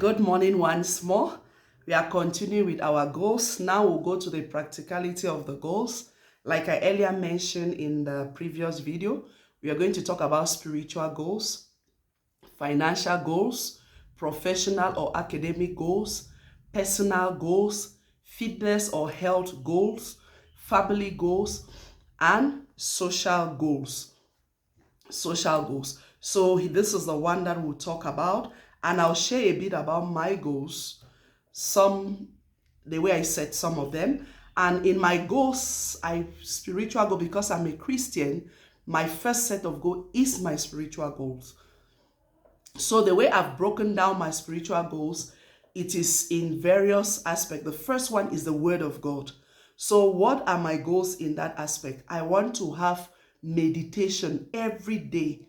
Good morning once more. We are continuing with our goals. Now we'll go to the practicality of the goals. Like I earlier mentioned in the previous video, we are going to talk about spiritual goals, financial goals, professional or academic goals, personal goals, fitness or health goals, family goals, and social goals. So this is the one that we'll talk about, and I'll share a bit about my goals, the way I set some of them. And in my goals, spiritual goal, because I'm a Christian, my first set of goals is my spiritual goals. So the way I've broken down my spiritual goals, it is in various aspects. The first one is the Word of God. So what are my goals in that aspect? I want to have meditation every day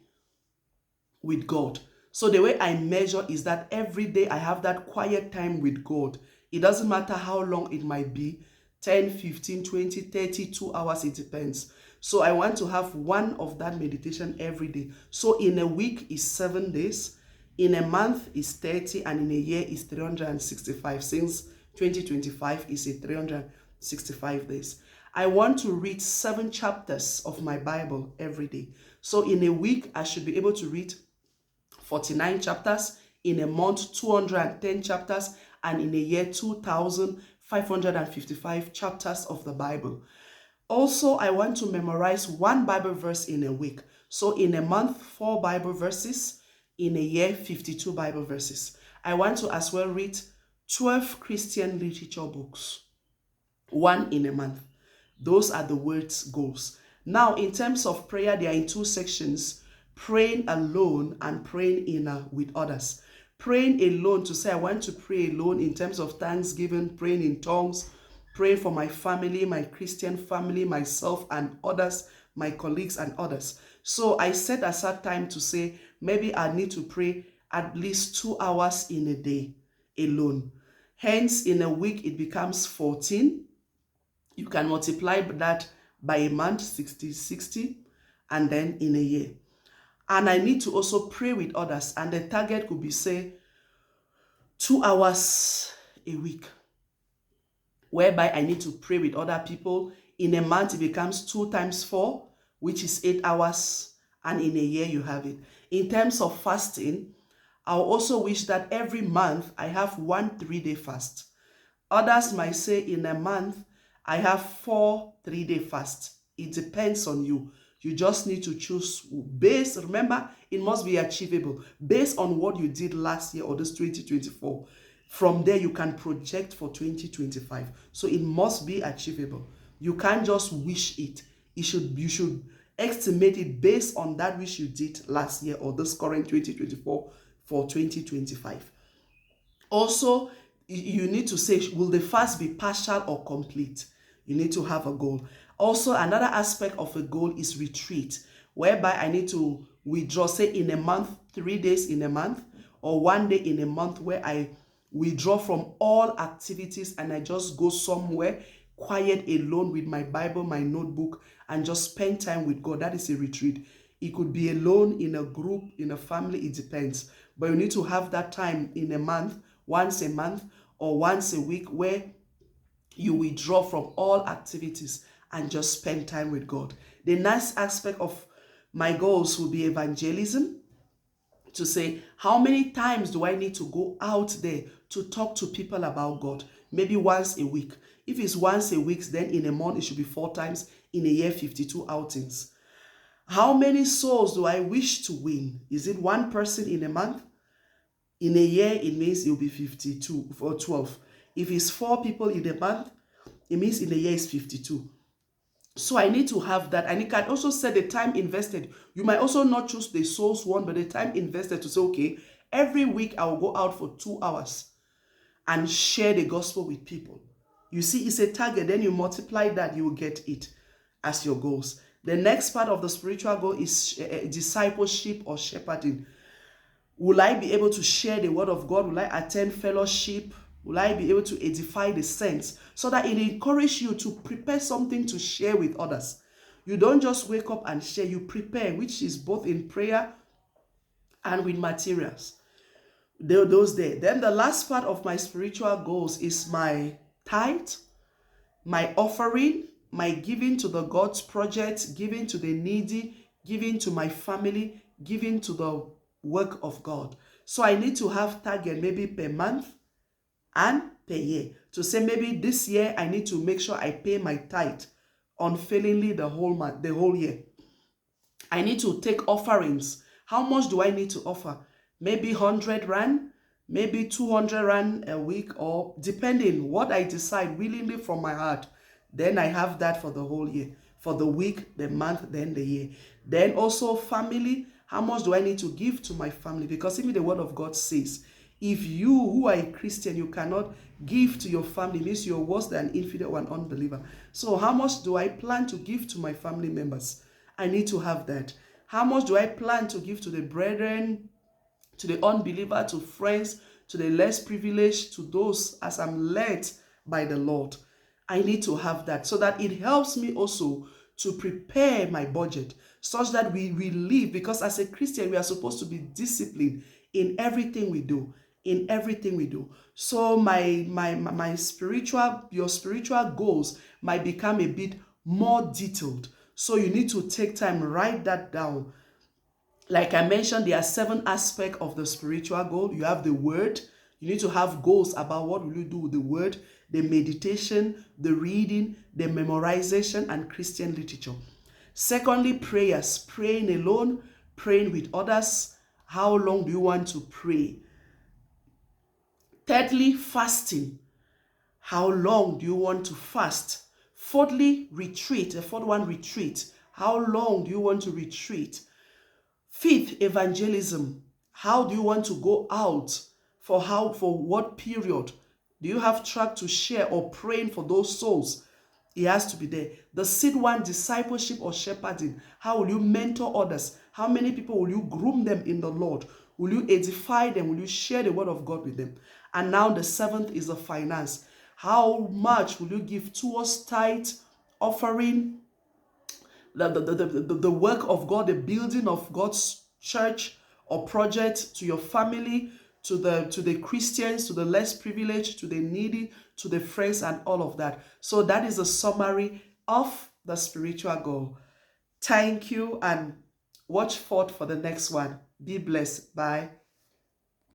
with God. So the way I measure is that every day I have that quiet time with God. It doesn't matter how long it might be, 10, 15, 20, 30, 2 hours, it depends. So I want to have one of that meditation every day. So in a week is 7 days, in a month is 30, and in a year is 365. Since 2025 is a 365 days. I want to read 7 chapters of my Bible every day. So in a week, I should be able to read 49 chapters, in a month 210 chapters, and in a year 2,555 chapters of the Bible. Also, I want to memorize 1 Bible verse in a week. So in a month, 4 Bible verses, in a year 52 Bible verses. I want to as well read 12 Christian literature books, 1 in a month. Those are the words goals. Now, in terms of prayer, they are in 2 sections: praying alone and praying with others. Praying alone, to say I want to pray alone in terms of thanksgiving, praying in tongues, praying for my family, my Christian family, myself and others, my colleagues and others. So I set aside time to say maybe I need to pray at least 2 hours in a day alone. Hence, in a week, it becomes 14. You can multiply that by a month, 60, and then in a year. And I need to also pray with others. And the target could be, say, 2 hours a week, whereby I need to pray with other people. In a month, it becomes 2 times 4, which is 8 hours. And in a year, you have it. In terms of fasting, I'll also wish that every month I have 1 3-day fast. Others might say in a month, I have 4 3-day fasts. It depends on you. You just need to choose remember, it must be achievable based on what you did last year or this 2024. From there, you can project for 2025. So it must be achievable. You can't just wish it. You should estimate it based on that which you did last year or this current 2024 for 2025. Also, you need to say, will the fast be partial or complete? You need to have a goal. Also, another aspect of a goal is retreat, whereby I need to withdraw, say in a month, 3 days in a month, or 1 day in a month, where I withdraw from all activities and I just go somewhere quiet alone with my Bible, my notebook, and just spend time with God. That is a retreat. It could be alone, in a group, in a family, it depends. But you need to have that time in a month, once a month or once a week, where you withdraw from all activities and just spend time with God. The next aspect of my goals will be evangelism, to say, how many times do I need to go out there to talk to people about God? Maybe once a week. If it's once a week, then in a month it should be 4 times, in a year 52 outings. How many souls do I wish to win? Is it 1 person in a month? In a year, it means it will be 52 or 12. If it's 4 people in a month, it means in a year it's 52. So I need to have that. And you can also set the time invested. You might also not choose the souls one, but the time invested to say, okay, every week I will go out for 2 hours and share the gospel with people. You see, it's a target. Then you multiply that, you will get it as your goals. The next part of the spiritual goal is discipleship or shepherding. Will I be able to share the word of God? Will I attend fellowship? Will I be able to edify the saints so that it encourages you to prepare something to share with others? You don't just wake up and share, you prepare, which is both in prayer and with materials. Those there. Then the last part of my spiritual goals is my tithe, my offering, my giving to the God's project, giving to the needy, giving to my family, giving to the work of God. So I need to have target maybe per month and per year to say maybe this year I need to make sure I pay my tithe unfailingly the whole month, the whole year. I need to take offerings. How much do I need to offer? Maybe 100 rand, maybe 200 rand a week, or depending what I decide willingly from my heart. Then I have that for the whole year, for the week, the month, then the year. Then also family. How much do I need to give to my family? Because even the word of God says, if you who are a Christian, you cannot give to your family, means you're worse than infidel and unbeliever. So how much do I plan to give to my family members? I need to have that. How much do I plan to give to the brethren, to the unbeliever, to friends, to the less privileged, to those as I'm led by the Lord? I need to have that so that it helps me also to prepare my budget such that we live, because as a Christian, we are supposed to be disciplined in everything we do. In everything we do. So your spiritual goals might become a bit more detailed. So you need to take time, write that down. Like I mentioned, there are 7 aspects of the spiritual goal. You have the word. You need to have goals about what will you do with the word, the meditation, the reading, the memorization, and Christian literature. Secondly, prayers. Praying alone, praying with others. How long do you want to pray? Thirdly, fasting. How long do you want to fast? Fourthly, retreat. The fourth one, retreat. How long do you want to retreat? Fifth, evangelism. How do you want to go out? For what period? Do you have track to share or praying for those souls? It has to be there. The sixth one, discipleship or shepherding. How will you mentor others? How many people will you groom them in the Lord? Will you edify them? Will you share the word of God with them? And now the seventh is the finance. How much will you give towards tithe, offering, the work of God, the building of God's church or project, to your family, to the Christians, to the less privileged, to the needy, to the friends, and all of that. So that is a summary of the spiritual goal. Thank you, and watch forth for the next one. Be blessed. Bye.